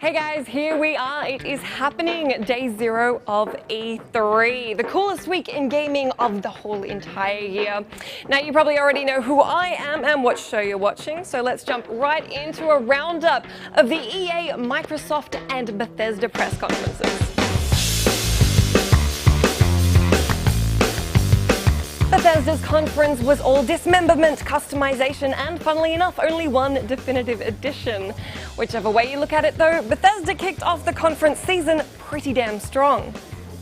Hey guys, here we are. It is happening, day 0 of E3, the coolest week in gaming of the whole entire year. Now you probably already know who I am and what show you're watching, so let's jump right into a roundup of the EA, Microsoft and Bethesda press conferences. Bethesda's conference was all dismemberment, customization, and funnily enough, only one definitive edition. Whichever way you look at it though, Bethesda kicked off the conference season pretty damn strong.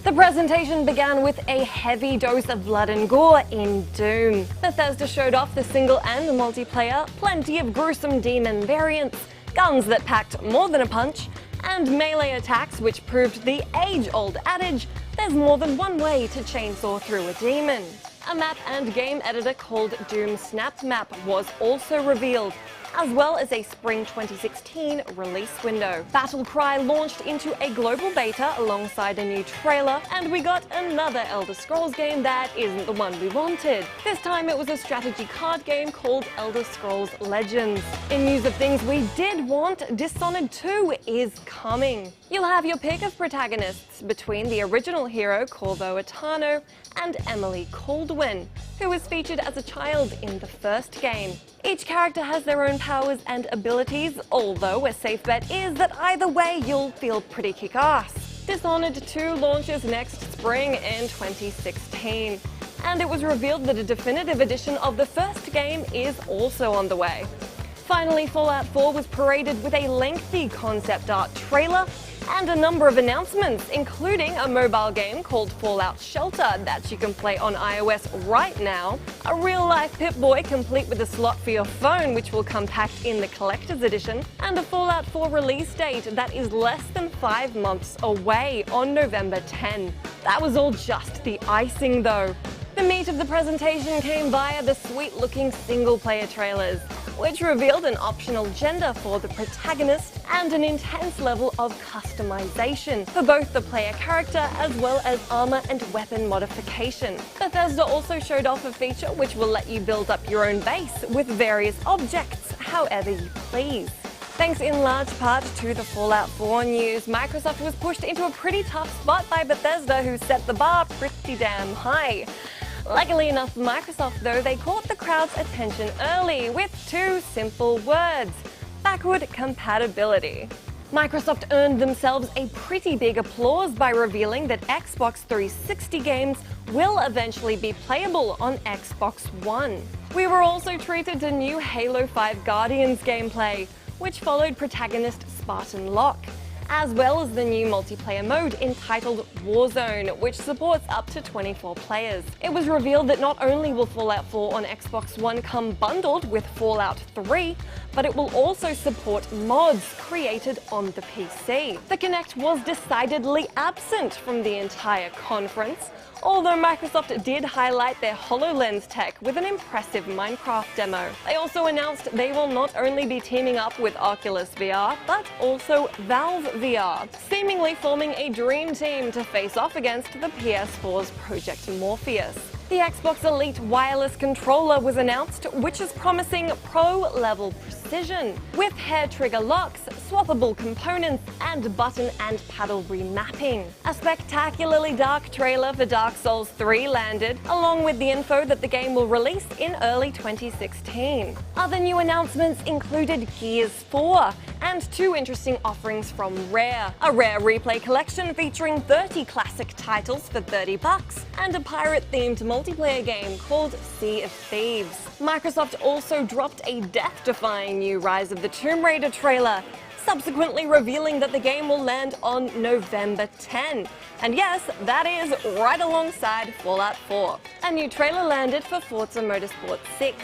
The presentation began with a heavy dose of blood and gore in Doom. Bethesda showed off the single and multiplayer, plenty of gruesome demon variants, guns that packed more than a punch, and melee attacks which proved the age-old adage, there's more than one way to chainsaw through a demon. A map and game editor called Doom Snapped Map was also revealed, as well as a spring 2016 release window. Battle Cry launched into a global beta alongside a new trailer, and we got another Elder Scrolls game that isn't the one we wanted. This time it was a strategy card game called Elder Scrolls Legends. In news of things we did want, Dishonored 2 is coming. You'll have your pick of protagonists between the original hero Corvo Attano and Emily Caldwin, who was featured as a child in the first game. Each character has their own powers and abilities, although a safe bet is that either way you'll feel pretty kick-ass. Dishonored 2 launches next spring in 2016, and it was revealed that a definitive edition of the first game is also on the way. Finally, Fallout 4 was paraded with a lengthy concept art trailer and a number of announcements, including a mobile game called Fallout Shelter that you can play on iOS right now, a real-life Pip-Boy complete with a slot for your phone which will come packed in the collector's edition, and a Fallout 4 release date that is less than 5 months away on November 10. That was all just the icing though. The meat of the presentation came via the sweet-looking single-player trailers, which revealed an optional gender for the protagonist and an intense level of customization for both the player character as well as armor and weapon modification. Bethesda also showed off a feature which will let you build up your own base with various objects however you please. Thanks in large part to the Fallout 4 news, Microsoft was pushed into a pretty tough spot by Bethesda, who set the bar pretty damn high. Luckily enough for Microsoft though, they caught the crowd's attention early with 2 simple words: backward compatibility. Microsoft earned themselves a pretty big applause by revealing that Xbox 360 games will eventually be playable on Xbox One. We were also treated to new Halo 5 Guardians gameplay, which followed protagonist Spartan Locke, as well as the new multiplayer mode entitled Warzone, which supports up to 24 players. It was revealed that not only will Fallout 4 on Xbox One come bundled with Fallout 3, but it will also support mods created on the PC. The Kinect was decidedly absent from the entire conference, although Microsoft did highlight their HoloLens tech with an impressive Minecraft demo. They also announced they will not only be teaming up with Oculus VR, but also Valve VR, seemingly forming a dream team to face off against the PS4's Project Morpheus. The Xbox Elite wireless controller was announced, which is promising pro-level precision, with hair trigger locks, swappable components, and button and paddle remapping. A spectacularly dark trailer for Dark Souls 3 landed, along with the info that the game will release in early 2016. Other new announcements included Gears 4, and 2 interesting offerings from Rare. A Rare Replay collection featuring 30 classic titles for $30, and a pirate-themed multiplayer game called Sea of Thieves. Microsoft also dropped a death-defying new Rise of the Tomb Raider trailer, subsequently revealing that the game will land on November 10. And yes, that is right alongside Fallout 4. A new trailer landed for Forza Motorsport 6,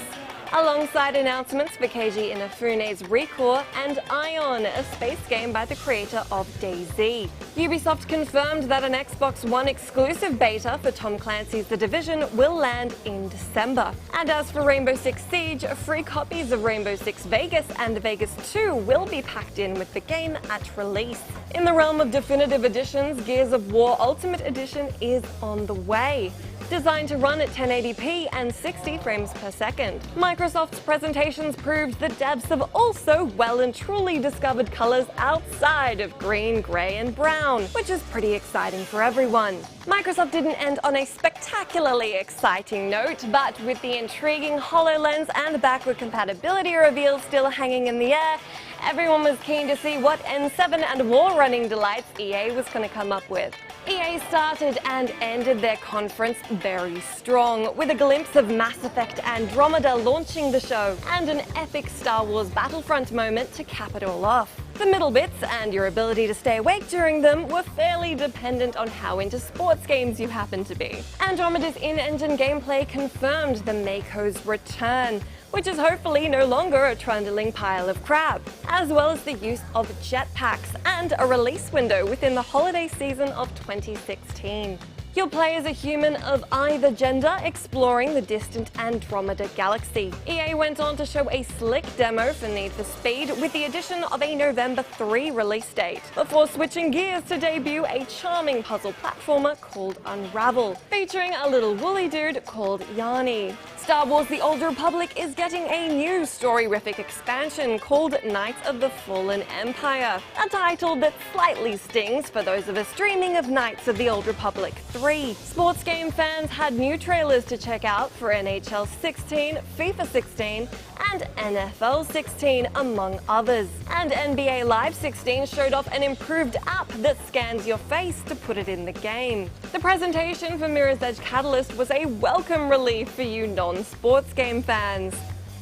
alongside announcements for Keiji Inafune's Recore and Ion, a space game by the creator of DayZ. Ubisoft confirmed that an Xbox One exclusive beta for Tom Clancy's The Division will land in December. And as for Rainbow Six Siege, free copies of Rainbow Six Vegas and Vegas 2 will be packed in with the game at release. In the realm of definitive editions, Gears of War Ultimate Edition is on the way. designed to run at 1080p and 60 frames per second. Microsoft's presentations proved that devs have also well and truly discovered colors outside of green, gray, and brown, which is pretty exciting for everyone. Microsoft didn't end on a spectacularly exciting note, but with the intriguing HoloLens and backward compatibility reveal still hanging in the air, everyone was keen to see what N7 and wall-running delights EA was going to come up with. EA started and ended their conference very strong, with a glimpse of Mass Effect Andromeda launching the show, and an epic Star Wars Battlefront moment to cap it all off. The middle bits, and your ability to stay awake during them, were fairly dependent on how into sports games you happen to be. Andromeda's in-engine gameplay confirmed the Mako's return, which is hopefully no longer a trundling pile of crap, as well as the use of jetpacks and a release window within the holiday season of 2016. You'll play as a human of either gender exploring the distant Andromeda galaxy. EA went on to show a slick demo for Need for Speed with the addition of a November 3 release date, before switching gears to debut a charming puzzle platformer called Unravel, featuring a little woolly dude called Yanni. Star Wars The Old Republic is getting a new story-rific expansion called Knights of the Fallen Empire, a title that slightly stings for those of us dreaming of Knights of the Old Republic 3. Sports game fans had new trailers to check out for NHL 16, FIFA 16, and NFL 16, among others. And NBA Live 16 showed off an improved app that scans your face to put it in the game. The presentation for Mirror's Edge Catalyst was a welcome relief for you non-sports game fans.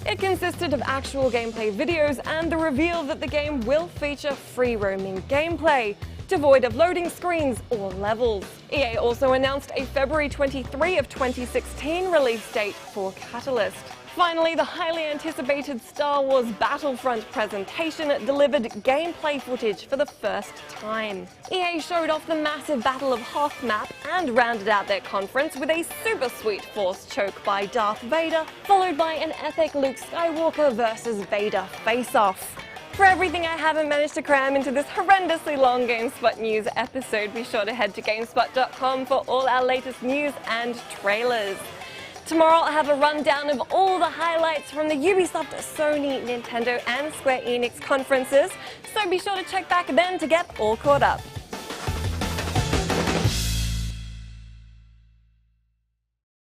It consisted of actual gameplay videos and the reveal that the game will feature free-roaming gameplay, devoid of loading screens or levels. EA also announced a February 23 of 2016 release date for Catalyst. Finally, the highly anticipated Star Wars Battlefront presentation delivered gameplay footage for the first time. EA showed off the massive Battle of Hoth map and rounded out their conference with a super sweet Force choke by Darth Vader, followed by an epic Luke Skywalker versus Vader face-off. For everything I haven't managed to cram into this horrendously long GameSpot news episode, be sure to head to GameSpot.com for all our latest news and trailers. Tomorrow I'll have a rundown of all the highlights from the Ubisoft, Sony, Nintendo and Square Enix conferences, so be sure to check back then to get all caught up.